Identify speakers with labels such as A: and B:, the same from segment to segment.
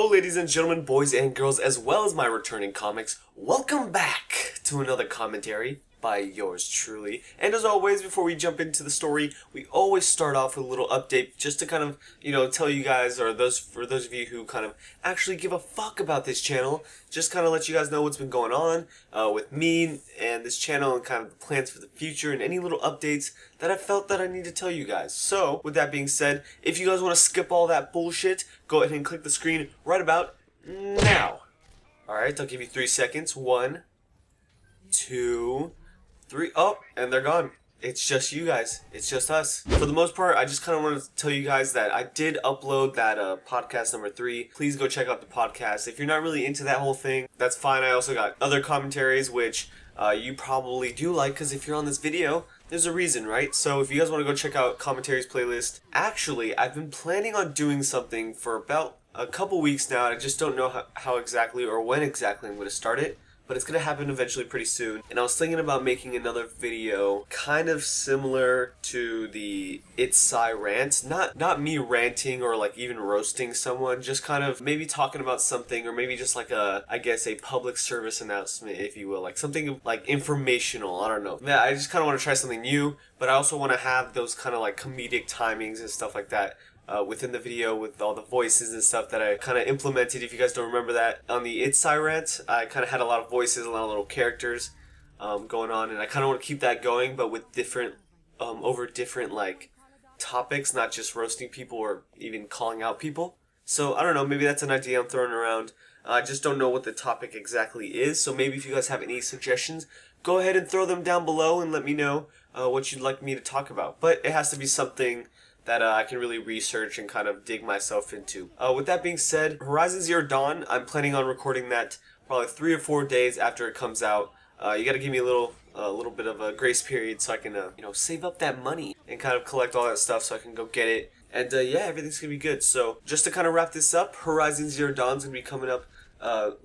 A: Hello ladies and gentlemen, boys and girls, as well as my returning comics. Welcome back to another commentary by yours truly. And as always, before we jump into the story, we always start off with a little update just to kind of, tell you guys, or for those of you who kind of actually give a fuck about this channel, just kind of let you guys know what's been going on with me and this channel and kind of the plans for the future and any little updates that I felt that I need to tell you guys. So, with that being said, if you guys want to skip all that bullshit, go ahead and click the screen right about now. Alright, I'll give you 3 seconds. 1, 2, 3. Oh, and they're gone. It's just you guys. It's just us. For the most part, I just kind of wanted to tell you guys that I did upload that podcast number 3. Please go check out the podcast. If you're not really into that whole thing, that's fine. I also got other commentaries, which you probably do like, because if you're on this video, there's a reason, right? So if you guys want to go check out commentaries playlist, actually, I've been planning on doing something for about a couple weeks now. I just don't know how exactly or when exactly I'm going to start it. But it's going to happen eventually pretty soon. And I was thinking about making another video kind of similar to the It's Psy rant. Not me ranting or like even roasting someone, just kind of maybe talking about something, or maybe just like I guess a public service announcement, if you will. Like something like informational, I don't know. Yeah, I just kind of want to try something new, but I also want to have those kind of like comedic timings and stuff like that. Within the video with all the voices and stuff that I kind of implemented. If you guys don't remember that, on the It's Psy rant, I kind of had a lot of voices, a lot of little characters going on, and I kind of want to keep that going, but with different, over different like topics, not just roasting people or even calling out people. So I don't know, maybe that's an idea I'm throwing around. I just don't know what the topic exactly is, so maybe if you guys have any suggestions, go ahead and throw them down below and let me know what you'd like me to talk about. But it has to be something that I can really research and kind of dig myself into. With that being said, Horizon Zero Dawn, I'm planning on recording that probably 3 or 4 days after it comes out. You gotta give me a little bit of a grace period so I can, save up that money and kind of collect all that stuff so I can go get it. And yeah, everything's gonna be good. So just to kind of wrap this up, Horizon Zero Dawn's gonna be coming up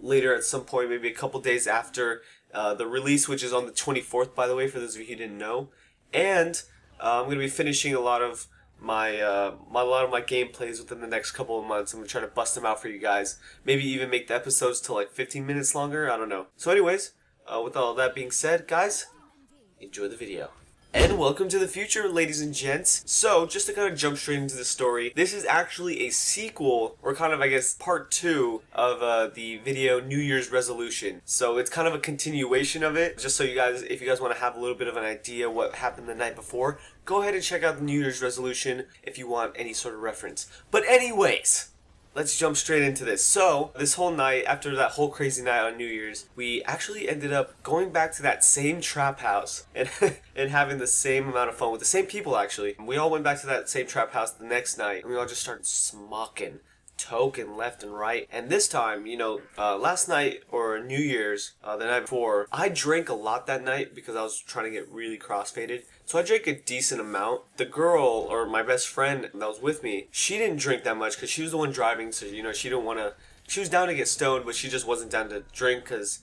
A: later at some point, maybe a couple days after the release, which is on the 24th, by the way, for those of you who didn't know. And I'm gonna be finishing a lot of my gameplays within the next couple of months. I'm gonna try to bust them out for you guys. Maybe even make the episodes to like 15 minutes longer. I don't know. So anyways, with all that being said, guys, enjoy the video. And welcome to the future, ladies and gents. So, just to kind of jump straight into the story, this is actually a sequel, or kind of, I guess, part 2 of the video New Year's Resolution. So, it's kind of a continuation of it, just so you guys, if you guys want to have a little bit of an idea what happened the night before, go ahead and check out the New Year's Resolution if you want any sort of reference. But anyways, let's jump straight into this. So, this whole night, after that whole crazy night on New Year's, we actually ended up going back to that same trap house and and having the same amount of fun with the same people, actually. We all went back to that same trap house the next night, and we all just started smocking, token left and right. And this time, last night, or New Year's, the night before, I drank a lot that night because I was trying to get really crossfaded. So I drank a decent amount. The girl, or my best friend that was with me, she didn't drink that much because she was the one driving, so she didn't want to, she was down to get stoned, but she just wasn't down to drink because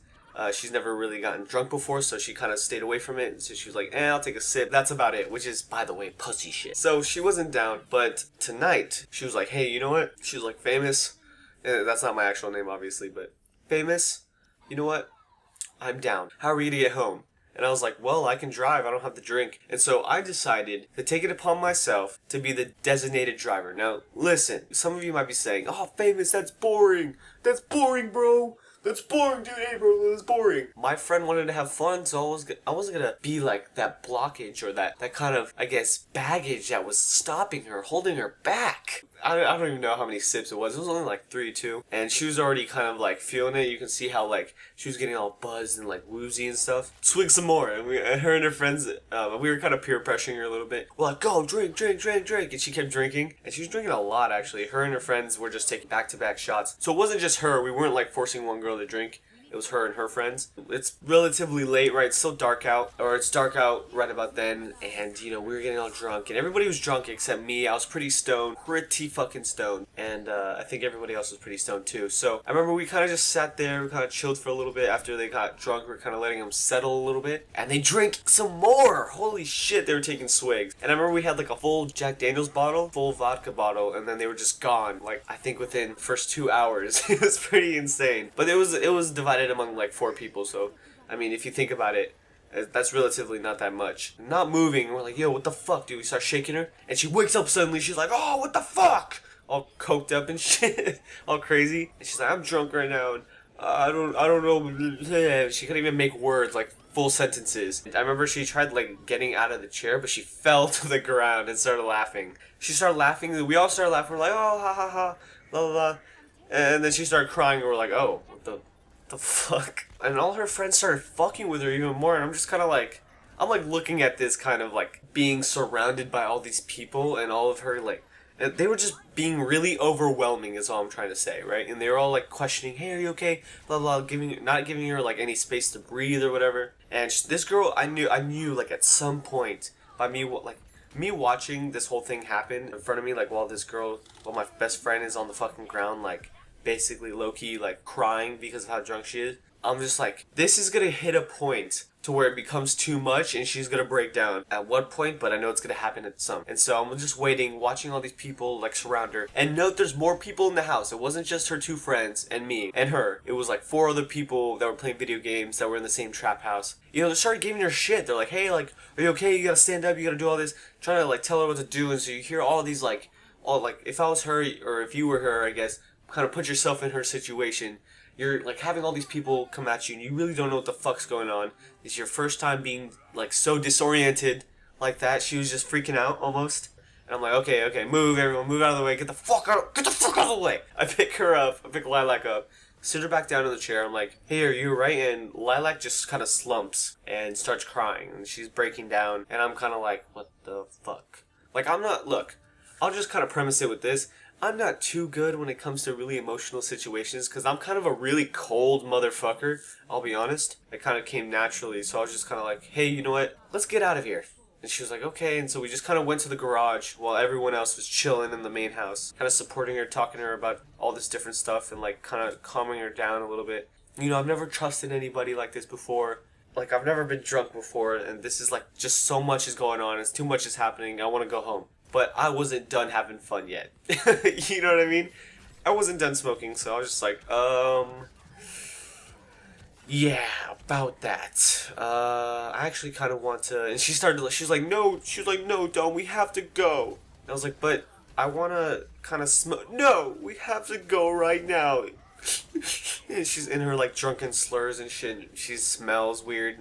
A: she's never really gotten drunk before, so she kind of stayed away from it. And so she was like, I'll take a sip. That's about it, which is, by the way, pussy shit. So she wasn't down, but tonight, she was like, hey, you know what? She was like, Famous, that's not my actual name, obviously, but Famous, you know what? I'm down. How are we gonna get home? And I was like, well, I can drive. I don't have to drink. And so I decided to take it upon myself to be the designated driver. Now, listen, some of you might be saying, oh, Famous, that's boring. That's boring, bro. That's boring, dude. Hey, bro, that's boring. My friend wanted to have fun, so I wasn't gonna be like that blockage or that kind of, I guess, baggage that was stopping her, holding her back. I don't even know how many sips it was. It was only like 3 or 2. And she was already kind of like feeling it. You can see how like she was getting all buzzed and like woozy and stuff. Swig some more. And her and her friends, we were kind of peer pressuring her a little bit. We're like, go, drink, drink, drink, drink. And she kept drinking. And she was drinking a lot, actually. Her and her friends were just taking back-to-back shots. So it wasn't just her. We weren't like forcing one girl to drink. It was her and her friends. It's relatively late, right? It's still dark out, or it's dark out right about then, and you know, we were getting all drunk, and everybody was drunk except me. I was pretty stoned, pretty fucking stoned, and I think everybody else was pretty stoned too. So I remember we kind of just sat there, we kind of chilled for a little bit after they got drunk. We were kind of letting them settle a little bit, and they drank some more. Holy shit, they were taking swigs. And I remember we had like a full Jack Daniels bottle, full vodka bottle, and then they were just gone. Like I think within first 2 hours. It was pretty insane. But it was divided among like 4 people. So I mean, if you think about it, that's relatively not that much. Not moving. And we're like, yo, what the fuck, dude? We start shaking her, and she wakes up suddenly. She's like, oh, what the fuck? All coked up and shit, all crazy. And she's like, I'm drunk right now, and I don't know. She couldn't even make words, like full sentences. I remember she tried like getting out of the chair, but she fell to the ground and started laughing. She started laughing. We all started laughing. We're like, oh, ha ha ha, blah blah blah. And then she started crying, and we're like, oh, what the fuck? And all her friends started fucking with her even more, and I'm just kind of like, I'm like looking at this kind of like being surrounded by all these people and all of her like, and they were just being really overwhelming is all I'm trying to say, right? And they were all like questioning, hey, are you okay? Blah blah, not giving her like any space to breathe or whatever. And this girl, I knew like at some point by me watching this whole thing happen in front of me, like while my best friend is on the fucking ground, like basically low-key like crying because of how drunk she is. I'm just like, this is gonna hit a point to where it becomes too much and she's gonna break down at one point, but I know it's gonna happen at some. And so I'm just waiting, watching all these people like surround her. And note, there's more people in the house. It wasn't just her 2 friends and me and her. It was like 4 other people that were playing video games that were in the same trap house. You know, they started giving her shit. They're like, hey, like, are you okay? You gotta stand up, you gotta do all this. Trying to like tell her what to do. And so you hear all these like, if I was her or if you were her, I guess, kind of put yourself in her situation. You're like having all these people come at you and you really don't know what the fuck's going on. It's your first time being like so disoriented like that. She was just freaking out almost. And I'm like, okay, move everyone, move out of the way, get the fuck out of the way. I pick her up, I pick Lilac up, sit her back down in the chair. I'm like, hey, are you right? And Lilac just kind of slumps and starts crying and she's breaking down. And I'm kind of like, what the fuck? Like look, I'll just kind of premise it with this. I'm not too good when it comes to really emotional situations because I'm kind of a really cold motherfucker, I'll be honest. It kind of came naturally, so I was just kind of like, hey, you know what? Let's get out of here. And she was like, okay. And so we just kind of went to the garage while everyone else was chilling in the main house, kind of supporting her, talking to her about all this different stuff and like kind of calming her down a little bit. You know, I've never trusted anybody like this before. Like, I've never been drunk before, and this is like just so much is going on. It's too much is happening. I want to go home. But I wasn't done having fun yet. You know what I mean? I wasn't done smoking, so I was just like, yeah, about that. I actually kind of want to, and she was like, no, Dom, we have to go. And I was like, but I want to kind of smoke. No, we have to go right now. And she's in her like drunken slurs and shit. She smells weird.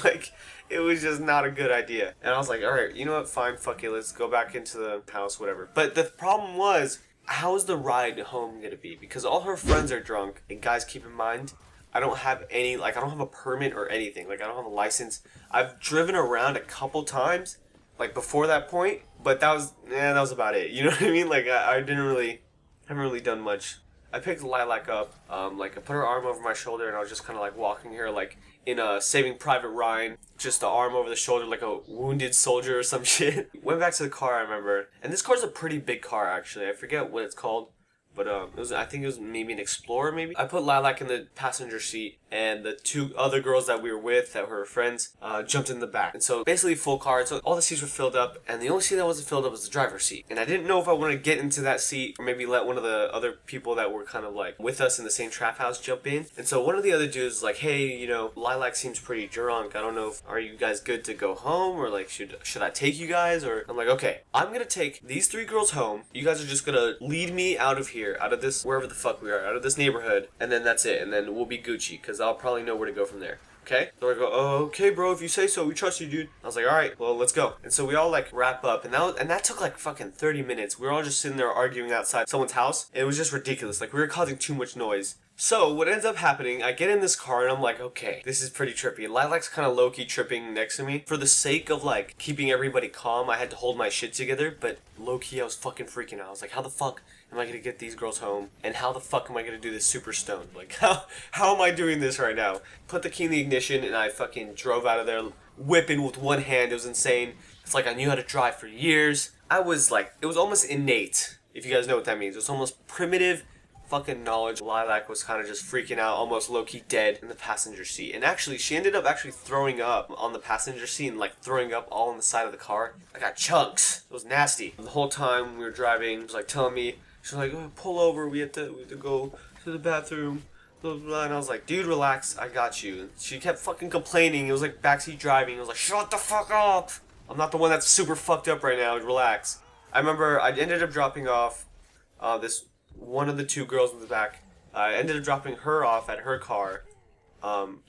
A: Like, it was just not a good idea. And I was like, alright, you know what, fine, fuck it, let's go back into the house, whatever. But the problem was, how's the ride home gonna be? Because all her friends are drunk, and guys, keep in mind, I don't have a permit or anything. Like, I don't have a license. I've driven around a couple times, like, before that point, but that was about it. You know what I mean? Like, I haven't really done much. I picked Lilac up, like, I put her arm over my shoulder, and I was just kind of, like, walking her, like, in a Saving Private Ryan, just the arm over the shoulder like a wounded soldier or some shit. Went back to the car, I remember. And this car's a pretty big car, actually. I forget what it's called. But I think it was maybe an Explorer, maybe. I put Lilac in the passenger seat, and the 2 other girls that we were with, that were her friends, jumped in the back. And so basically full car, so all the seats were filled up, and the only seat that wasn't filled up was the driver's seat. And I didn't know if I wanted to get into that seat, or maybe let one of the other people that were kind of like with us in the same trap house jump in. And so one of the other dudes was like, hey, you know, Lilac seems pretty drunk. I don't know are you guys good to go home, or like should I take you guys? Or I'm like, okay, I'm gonna take these 3 girls home. You guys are just gonna lead me out of here, out of this, wherever the fuck we are, out of this neighborhood, and then that's it, and then we'll be Gucci, because I'll probably know where to go from there. Okay? So I go, oh, okay, bro, if you say so, we trust you, dude. I was like, alright, well, let's go. And so we all, like, wrap up, and that took, like, fucking 30 minutes. We were all just sitting there arguing outside someone's house, and it was just ridiculous. Like, we were causing too much noise. So, what ends up happening, I get in this car, and I'm like, okay, this is pretty trippy. Lilac's kind of low-key tripping next to me. For the sake of, like, keeping everybody calm, I had to hold my shit together, but low-key, I was fucking freaking out. I was like, how the fuck am I gonna get these girls home? And how the fuck am I gonna do this super stoned? Like, how am I doing this right now? Put the key in the ignition and I fucking drove out of there whipping with one hand. It was insane. It's like I knew how to drive for years. I was like, it was almost innate, if you guys know what that means. It was almost primitive fucking knowledge. Lilac was kind of just freaking out, almost low-key dead in the passenger seat. And actually, she ended up actually throwing up on the passenger seat and like throwing up all on the side of the car. I got chunks. It was nasty. And the whole time we were driving, she was like telling me, she was like, oh, pull over, we have to go to the bathroom. Blah, blah, blah. And I was like, dude, relax, I got you. And she kept fucking complaining. It was like backseat driving. I was like, shut the fuck up. I'm not the one that's super fucked up right now. Relax. I remember I ended up dropping off this one of the two girls in the back. I ended up dropping her off at her car,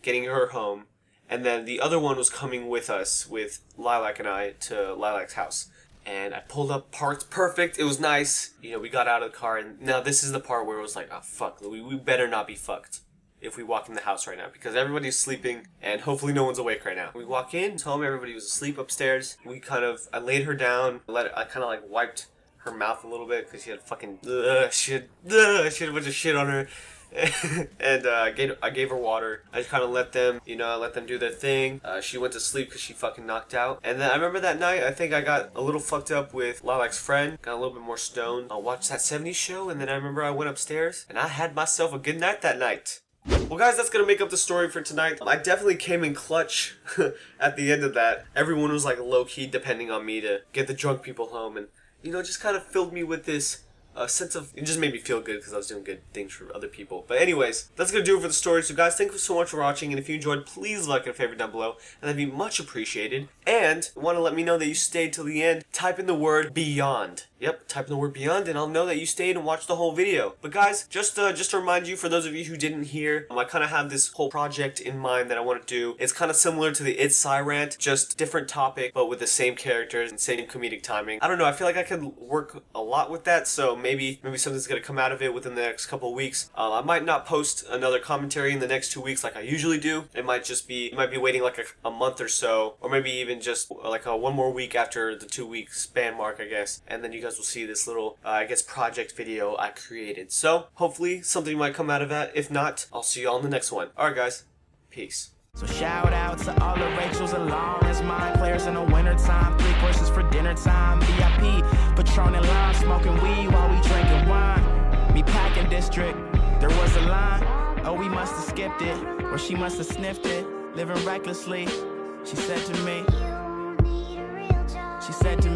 A: getting her home, and then the other one was coming with us, with Lilac and I, to Lilac's house. And I pulled up, parked perfect. It was nice. You know, we got out of the car, and now this is the part where it was like, oh fuck, we better not be fucked if we walk in the house right now, because everybody's sleeping and hopefully no one's awake right now. We walk in, told me everybody was asleep upstairs. I laid her down, I kind of like wiped her mouth a little bit because she had fucking she had a bunch of shit on her. And I gave her water. I just kind of let them do their thing. She went to sleep because she fucking knocked out. And then I remember that night, I think I got a little fucked up with Lilac's friend. Got a little bit more stoned. I watched that 70s show, and then I remember I went upstairs and I had myself a good night that night. Well guys, that's gonna make up the story for tonight. I definitely came in clutch at the end of that. Everyone was like low-key depending on me to get the drunk people home, and you know, just kind of filled me with this sense of, it just made me feel good because I was doing good things for other people. But anyways, that's going to do it for the story. So guys, thank you so much for watching, and if you enjoyed, please like and favorite down below, and that'd be much appreciated. And want to let me know that you stayed till the end, type in the word beyond. Yep, type in the word beyond and I'll know that you stayed and watched the whole video. But guys, just to remind you, for those of you who didn't hear, I kind of have this whole project in mind that I want to do. It's kind of similar to the It's Rant, just different topic, but with the same characters and same comedic timing. I don't know, I feel like I could work a lot with that, so maybe something's going to come out of it within the next couple of weeks. I might not post another commentary in the next 2 weeks like I usually do. It might just be, you might be waiting like a month or so, or maybe even just like one more week after the 2-week span mark, I guess. And then you guys will see this little, I guess, project video I created. So hopefully something might come out of that. If not, I'll see you all in the next one. Alright guys, peace.
B: So shout out to all the Rachels along as mine players in the winter time. 3 courses for dinner time. VIP, Patron and lime, smoking weed while we drinking wine. Me packing district, there was a line. Oh, we must have skipped it, or she must have sniffed it. Living recklessly, she said to me. She said to me.